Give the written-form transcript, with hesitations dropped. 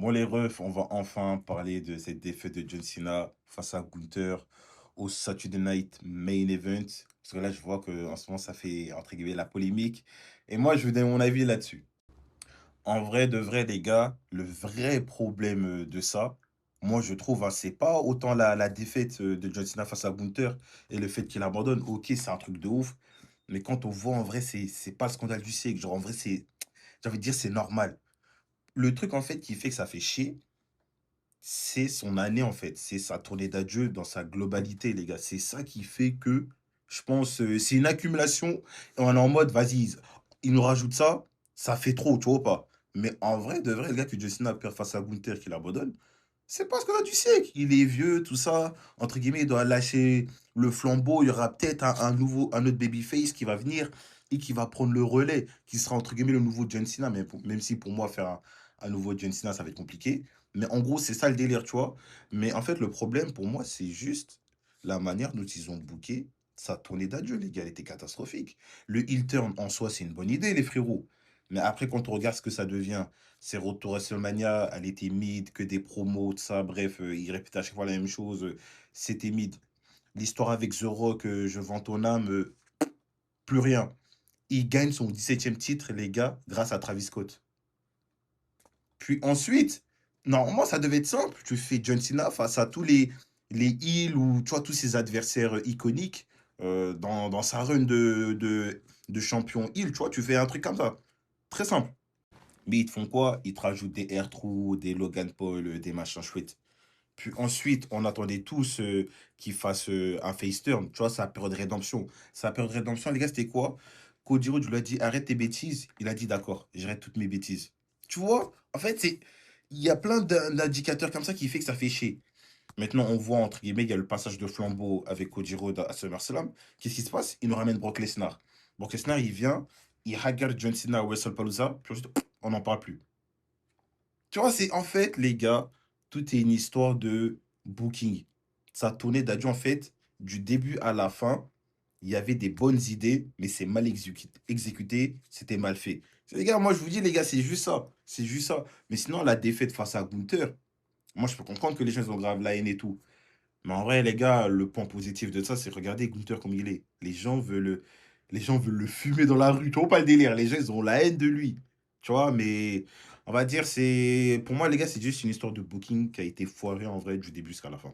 Bon, les refs, on va enfin parler de cette défaite de John Cena face à Gunther au Saturday Night Main Event. Parce que là, je vois que en ce moment, ça fait, entre guillemets, la polémique. Et moi, je vais donner mon avis là-dessus. En vrai, de vrai, les gars, le vrai problème de ça, moi, je trouve, hein, c'est pas autant la défaite de John Cena face à Gunther et le fait qu'il abandonne. Ok, c'est un truc de ouf. Mais quand on voit, en vrai, c'est pas le scandale du siècle. Genre, en vrai, j'ai envie de dire, c'est normal. Le truc, en fait, qui fait que ça fait chier, c'est son année, en fait. C'est sa tournée d'adieu dans sa globalité, les gars. C'est ça qui fait que, je pense, c'est une accumulation. Et on est en mode, vas-y, il nous rajoute ça, ça fait trop, tu vois ou pas? Mais en vrai, de vrai, le gars que Justin perd face à Gunther qui l'abandonne, c'est pas ce qu'on a du siècle. Il est vieux, tout ça. Entre guillemets, il doit lâcher le flambeau. Il y aura peut-être un autre babyface qui va venir et qui va prendre le relais, qui sera entre guillemets le nouveau John Cena. Même si pour moi, faire un nouveau John Cena, ça va être compliqué. Mais en gros, c'est ça le délire, tu vois. Mais en fait, le problème pour moi, c'est juste la manière dont ils ont booké sa tournée d'adieu, les gars. Elle était catastrophique. Le heel turn en soi, c'est une bonne idée, les frérots. Mais après, quand on regarde ce que ça devient, c'est Road to WrestleMania, elle était mid, que des promos, tout ça. Bref, ils répétaient à chaque fois la même chose. C'était mid. L'histoire avec The Rock, je vends ton âme, plus rien. Il gagne son 17e titre, les gars, grâce à Travis Scott. Puis ensuite, normalement, ça devait être simple. Tu fais John Cena face à tous les heels ou tu vois, tous ses adversaires iconiques dans sa run de champion heel. Tu vois, tu fais un truc comme ça. Très simple. Mais ils te font quoi? Ils te rajoutent des R-Truth, des Logan Paul, des machins chouettes. Puis ensuite, on attendait tous qu'il fasse un face turn. Tu vois, sa période de rédemption. Sa période de rédemption, les gars, c'était quoi? Cody Rhodes lui a dit arrête tes bêtises. Il a dit d'accord, j'arrête toutes mes bêtises. Tu vois, en fait, il y a plein d'indicateurs comme ça qui fait que ça fait chier. Maintenant, on voit, entre guillemets, il y a le passage de flambeau avec Cody Rhodes à SummerSlam. Qu'est-ce qui se passe? Il nous ramène Brock Lesnar. Brock Lesnar, il vient, il regarde John Cena à WrestlePalooza, puis ensuite, on n'en parle plus. Tu vois, c'est en fait, les gars, tout est une histoire de booking. Ça tournait d'adieu, en fait, du début à la fin. Il y avait des bonnes idées, mais c'est mal exécuté, c'était mal fait. Les gars, moi, je vous dis, les gars, c'est juste ça. C'est juste ça. Mais sinon, la défaite face à Gunther, moi, je peux comprendre que les gens ils ont grave la haine et tout. Mais en vrai, les gars, le point positif de ça, c'est regarder Gunther comme il est. Les gens veulent le fumer dans la rue. Tu vois pas le délire. Les gens, ils ont la haine de lui. Tu vois, mais on va dire, pour moi, les gars, c'est juste une histoire de booking qui a été foirée en vrai du début jusqu'à la fin.